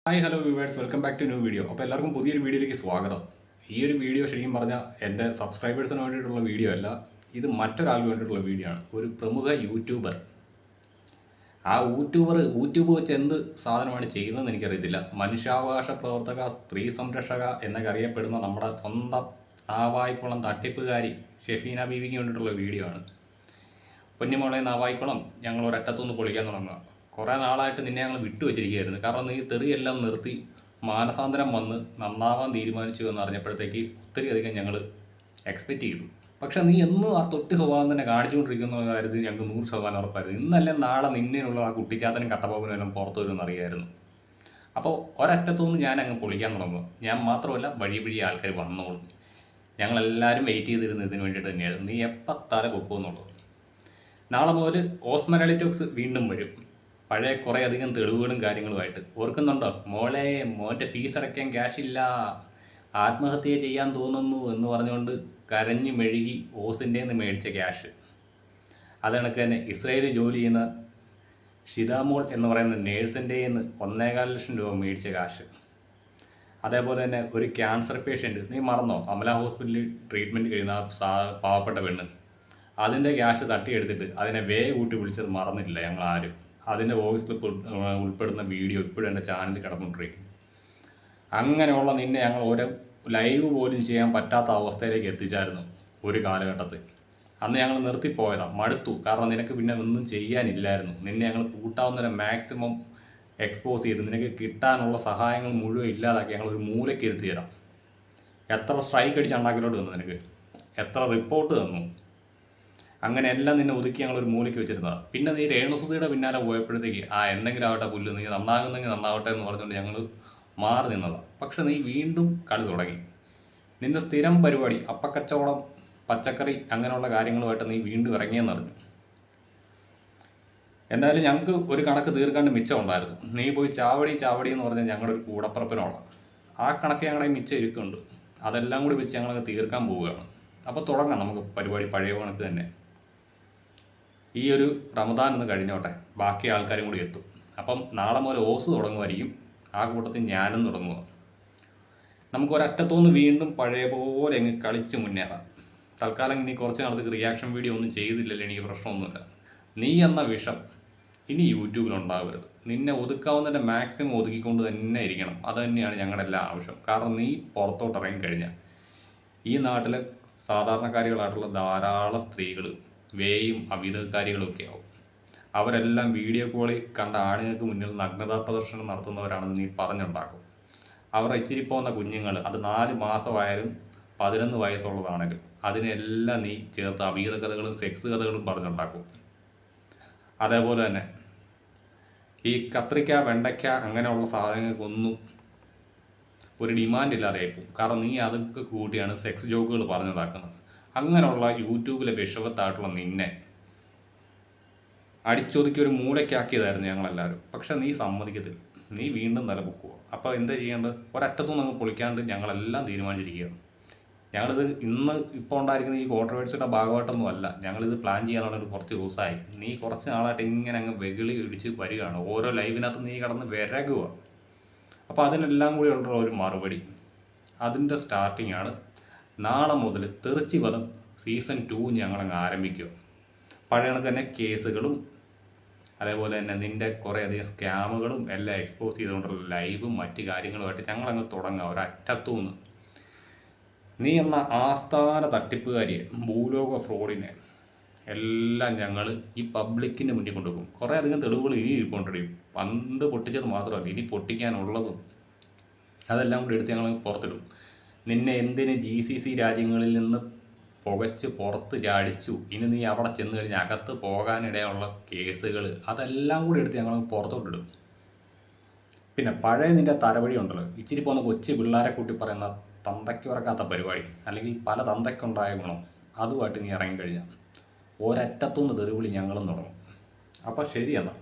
Hi hello viewers, welcome back to new video. അപ്പോൾ എല്ലാവർക്കും പുതിയൊരു വീഡിയോയിലേക്ക് സ്വാഗതം. ഈ ഒരു വീഡിയോ ശരിക്കും പറഞ്ഞാൽ എൻ്റെ സബ്സ്ക്രൈബേഴ്സിന് വേണ്ടിയിട്ടുള്ള വീഡിയോ അല്ല, ഇത് മറ്റൊരാൾക്ക് വേണ്ടിയിട്ടുള്ള വീഡിയോ ആണ്. ഒരു പ്രമുഖ യൂട്യൂബർ. ആ യൂട്യൂബ് വെച്ച് എന്ത് സാധനമാണ് ചെയ്യുന്നതെന്ന് എനിക്കറിയത്തില്ല. മനുഷ്യാവകാശ പ്രവർത്തക, സ്ത്രീ സംരക്ഷക എന്നൊക്കെ അറിയപ്പെടുന്ന നമ്മുടെ സ്വന്തം നാവായിക്കുളം തട്ടിപ്പുകാരി ഷെഫീന ബീവിക്ക് വേണ്ടിയിട്ടുള്ള വീഡിയോ ആണ്. പൊന്നുമോളെ നാവായിക്കുളം, ഞങ്ങൾ ഒരറ്റത്തുനിന്ന് പൊളിക്കാൻ തുടങ്ങുക. കുറേ നാളായിട്ട് നിന്നെ ഞങ്ങൾ വിട്ടുവെച്ചിരിക്കുകയായിരുന്നു. കാരണം നീ തെറിയെല്ലാം നിർത്തി മാനസാന്തരം വന്ന് നന്നാവാൻ തീരുമാനിച്ചു എന്നറിഞ്ഞപ്പോഴത്തേക്ക് ഒത്തിരി അധികം ഞങ്ങൾ എക്സ്പെക്റ്റ് ചെയ്തു. പക്ഷേ നീ എന്നും ആ തൊട്ടി സ്വഭാവം തന്നെ കാണിച്ചുകൊണ്ടിരിക്കുന്ന കാര്യത്തിൽ ഞങ്ങൾക്ക് 100% ഉറപ്പായിരുന്നു. ഇന്നല്ലേ നാളെ നിന്നിനുള്ള ആ കുട്ടിച്ചാത്തനും കട്ടപ്പോകനും എല്ലാം പുറത്തു വരുമെന്ന് അറിയായിരുന്നു. അപ്പോൾ ഒരറ്റത്തുനിന്ന് ഞാൻ അങ്ങ് പൊളിക്കാൻ തുടങ്ങുക. ഞാൻ മാത്രമല്ല, വഴി ആൾക്കാർ വന്നോളും. ഞങ്ങളെല്ലാവരും വെയിറ്റ് ചെയ്തിരുന്നു ഇതിന് വേണ്ടിയിട്ട് തന്നെയായിരുന്നു. നീ എപ്പോൾ തല പൊക്കുമെന്നുള്ളത്. നാളെ മുതൽ ഓസ്മനളി ടോക്സ് വീണ്ടും വരും, പഴയ കുറേ അധികം തെളിവുകളും കാര്യങ്ങളുമായിട്ട്. ഓർക്കുന്നുണ്ടോ? മോൻ്റെ ഫീസ് അടയ്ക്കാൻ ക്യാഷില്ല, ആത്മഹത്യ ചെയ്യാൻ തോന്നുന്നു എന്ന് പറഞ്ഞുകൊണ്ട് കരഞ്ഞു മെഴുകി ഓസിൻ്റെ നിന്ന് മേടിച്ച ക്യാഷ്. അത് കണക്ക് തന്നെ ഇസ്രയേലിൽ ജോലി ചെയ്യുന്ന ഷിതാമോൾ എന്ന് പറയുന്ന നേഴ്സിൻ്റെ നിന്ന് 1.25 ലക്ഷം രൂപ മേടിച്ച കാശ്. അതേപോലെ തന്നെ ഒരു ക്യാൻസർ പേഷ്യൻറ്റ്, നീ മറന്നോ? അമല ഹോസ്പിറ്റലിൽ ട്രീറ്റ്മെൻറ്റ് കഴിയുന്ന പാവപ്പെട്ട പെണ്ണ്, അതിൻ്റെ ക്യാഷ് തട്ടിയെടുത്തിട്ട് അതിനെ കൂട്ടി വിളിച്ചത് മറന്നിട്ടില്ല ഞങ്ങൾ ആരും. അതിൻ്റെ വോയിസ് ക്ലിപ്പ് ഉൾപ്പെടുന്ന വീഡിയോ ഇപ്പോഴും എൻ്റെ ചാനലിൽ കിടന്നുകൊണ്ടിരിക്കും. അങ്ങനെയുള്ള നിന്നെ ഞങ്ങൾ ഒരു ലൈവ് പോലും ചെയ്യാൻ പറ്റാത്ത അവസ്ഥയിലേക്ക് എത്തിച്ചായിരുന്നു ഒരു കാലഘട്ടത്തിൽ. അന്ന് ഞങ്ങൾ നിർത്തിപ്പോയതാണ്, മടുത്തു. കാരണം നിനക്ക് പിന്നെ ഒന്നും ചെയ്യാനില്ലായിരുന്നു. നിന്നെ ഞങ്ങൾ കൂട്ടാവുന്നതിന് മാക്സിമം എക്സ്പോസ് ചെയ്ത് നിനക്ക് കിട്ടാനുള്ള സഹായങ്ങൾ മുഴുവൻ ഇല്ലാതാക്കി ഞങ്ങൾ ഒരു മൂലയ്ക്ക് ഇരുത്തി തരാം. എത്ര സ്ട്രൈക്ക് അടിച്ച് ഉണ്ടാക്കിലോട്ട് തന്നു നിനക്ക്, എത്ര റിപ്പോർട്ട് തന്നു, അങ്ങനെ എല്ലാം നിന്നെ ഒതുക്കി ഞങ്ങളൊരു മൂലയ്ക്ക് വെച്ചിരുന്നതാണ്. പിന്നെ നീ രേണുസുതിയുടെ പിന്നാലെ പോയപ്പോഴത്തേക്ക് എന്തെങ്കിലും ആവട്ടെ പുല്ല്, നീ നന്നാകുന്നെങ്കിൽ നന്നാവട്ടെ എന്ന് പറഞ്ഞുകൊണ്ട് ഞങ്ങൾ മാറി നിന്നതാണ്. പക്ഷെ നീ വീണ്ടും കളി തുടങ്ങി. നിൻ്റെ സ്ഥിരം പരിപാടി അപ്പക്കച്ചവടം, പച്ചക്കറി, അങ്ങനെയുള്ള കാര്യങ്ങളുമായിട്ട് നീ വീണ്ടും ഇറങ്ങിയെന്നറിഞ്ഞു. എന്തായാലും ഞങ്ങൾക്ക് ഒരു കണക്ക് തീർക്കാണ്ട് മിച്ചം ഉണ്ടായിരുന്നു. നീ പോയി ചാവടി എന്ന് പറഞ്ഞാൽ ഞങ്ങളുടെ ഒരു കൂടപ്പുറപ്പിനോടാണ്. ആ കണക്ക് ഞങ്ങളുടെ മിച്ചം ഇരിക്കുന്നുണ്ട്. അതെല്ലാം കൂടി വെച്ച് ഞങ്ങളങ്ങ് തീർക്കാൻ പോവുകയാണ്. അപ്പോൾ തുടങ്ങാം നമുക്ക് പരിപാടി പഴയ കണക്ക് തന്നെ. ഈ ഒരു റമദാൻ ഒന്ന് കഴിഞ്ഞോട്ടെ, ബാക്കി ആൾക്കാരും കൂടി എത്തും. അപ്പം നാളെ മുതൽ ഓസ് തുടങ്ങുമായിരിക്കും. ആ കൂട്ടത്തിൽ ഞാനും തുടങ്ങുക. നമുക്കൊരറ്റത്തുനിന്ന് വീണ്ടും പഴയ പോലെ അങ്ങ് കളിച്ച് മുന്നേറാം. തൽക്കാലം ഇനി കുറച്ച് നാളത്തേക്ക് റിയാക്ഷൻ വീഡിയോ ഒന്നും ചെയ്തില്ലല്ലോ, എനിക്ക് പ്രശ്നമൊന്നുമില്ല. നീ എന്ന വിഷം ഇനി യൂട്യൂബിലുണ്ടാവരുത്. നിന്നെ ഒതുക്കാവുന്നതിൻ്റെ മാക്സിമം ഒതുക്കിക്കൊണ്ട് തന്നെ ഇരിക്കണം. അത് തന്നെയാണ് ഞങ്ങളുടെ എല്ലാ ആവശ്യം. കാരണം നീ പുറത്തോട്ട് ഇറങ്ങിക്കഴിഞ്ഞാൽ ഈ നാട്ടിലെ സാധാരണക്കാരികളായിട്ടുള്ള ധാരാളം സ്ത്രീകൾ വേയും അവിധക്കാരികളൊക്കെ ആവും. അവരെല്ലാം വീഡിയോ കോളിൽ കണ്ട ആണുങ്ങൾക്ക് മുന്നിൽ നഗ്നതാ പ്രദർശനം നടത്തുന്നവരാണെന്ന് നീ പറഞ്ഞുണ്ടാക്കും. അവർ ഇച്ചിരി പോകുന്ന കുഞ്ഞുങ്ങൾ, അത് 4 മാസമായാലും 11 വയസ്സുള്ളതാണെങ്കിലും അതിനെല്ലാം നീ ചേർത്ത് അവിഹിത കഥകളും സെക്സ് കഥകളും പറഞ്ഞുണ്ടാക്കും. അതേപോലെ തന്നെ ഈ കത്രിക്ക, വെണ്ടയ്ക്ക അങ്ങനെയുള്ള സാധനങ്ങൾക്കൊന്നും ഒരു ഡിമാൻഡ് ഇല്ലാതെയായിപ്പോൾ. കാരണം നീ അതൊക്കെ കൂട്ടിയാണ് സെക്സ് ജോക്കുകൾ പറഞ്ഞുണ്ടാക്കുന്നത്. അങ്ങനെയുള്ള യൂട്യൂബിലെ വിഷവത്തായിട്ടുള്ള നിന്നെ അടിച്ചൊതുക്കി ഒരു മൂലയ്ക്കാക്കിയതായിരുന്നു ഞങ്ങളെല്ലാവരും. പക്ഷെ നീ സമ്മതിക്കത്തില്ല, നീ വീണ്ടും നിലപൊക്കുക. അപ്പോൾ എന്താ ചെയ്യേണ്ടത്? ഒരറ്റത്തുനിന്ന് അങ്ങ് പൊളിക്കാണ്ട് ഞങ്ങളെല്ലാം തീരുമാനിച്ചിരിക്കുകയാണ്. ഞങ്ങളിത് ഇപ്പോൾ ഉണ്ടായിരിക്കുന്ന ഈ കോൺട്രവേഴ്സിയുടെ ഭാഗമായിട്ടൊന്നും അല്ല, ഞങ്ങളിത് പ്ലാൻ ചെയ്യാനുള്ള കുറച്ച് ദിവസമായി. നീ കുറച്ച് നാളായിട്ട് ഇങ്ങനെ അങ്ങ് വെകിളി ഇടിച്ച് വരികയാണ്. ഓരോ ലൈവിനകത്ത് നീ കിടന്ന് വിരകുക. അപ്പോൾ അതിനെല്ലാം കൂടി ഉള്ള ഒരു മറുപടി, അതിൻ്റെ സ്റ്റാർട്ടിംഗ് ആണ് നാളെ മുതൽ. തെറിച്ചി വധം സീസൺ 2 ഞങ്ങളങ്ങ് ആരംഭിക്കുക. പഴയ കണക്ക് തന്നെ കേസുകളും അതേപോലെ തന്നെ നിൻ്റെ കുറേ അധികം സ്കാമുകളും എല്ലാം എക്സ്പോസ് ചെയ്തുകൊണ്ടുള്ള ലൈവും മറ്റ് കാര്യങ്ങളുമായിട്ട് ഞങ്ങളങ്ങ് തുടങ്ങുക ഒരറ്റത്തുനിന്ന്. നീ എന്ന ആസ്ഥാന തട്ടിപ്പുകാരിയെ, ഭൂലോക ഫ്രോഡിനെ എല്ലാം ഞങ്ങൾ ഈ പബ്ലിക്കിൻ്റെ മുന്നിൽ കൊണ്ടുപോകും. കുറേ അധികം തെളിവുകൾ ഇനി ഇരിക്കൊണ്ടിരിക്കും. പണ്ട് പൊട്ടിച്ചത് മാത്രമല്ല, ഇനി പൊട്ടിക്കാനുള്ളതും അതെല്ലാം കൂടി എടുത്ത് ഞങ്ങൾ പുറത്തിടും. നിന്നെ എന്തിന് GCC രാജ്യങ്ങളിൽ നിന്ന് പുകച്ച് പുറത്ത് ചാടിച്ചു, ഇനി നീ അവിടെ ചെന്ന് കഴിഞ്ഞാൽ അകത്ത് പോകാനിടയുള്ള കേസുകൾ, അതെല്ലാം കൂടി എടുത്ത് ഞങ്ങൾ പുറത്തോട്ടിടും. പിന്നെ പഴയ നിൻ്റെ തലവഴി ഉണ്ടല്ലോ, ഇച്ചിരി പോകുന്ന കൊച്ചു പിള്ളേരെ കൂട്ടി പറയുന്ന തന്തയ്ക്ക് ഉറക്കാത്ത പരിപാടി, അല്ലെങ്കിൽ പല തന്തയ്ക്കുണ്ടായ ഗുണം, അതുമായിട്ട് നീ ഇറങ്ങിക്കഴിഞ്ഞാൽ ഒരറ്റത്തുനിന്ന് തെരുവിളി ഞങ്ങളും തുടങ്ങും. അപ്പോൾ ശരി എന്നാൽ.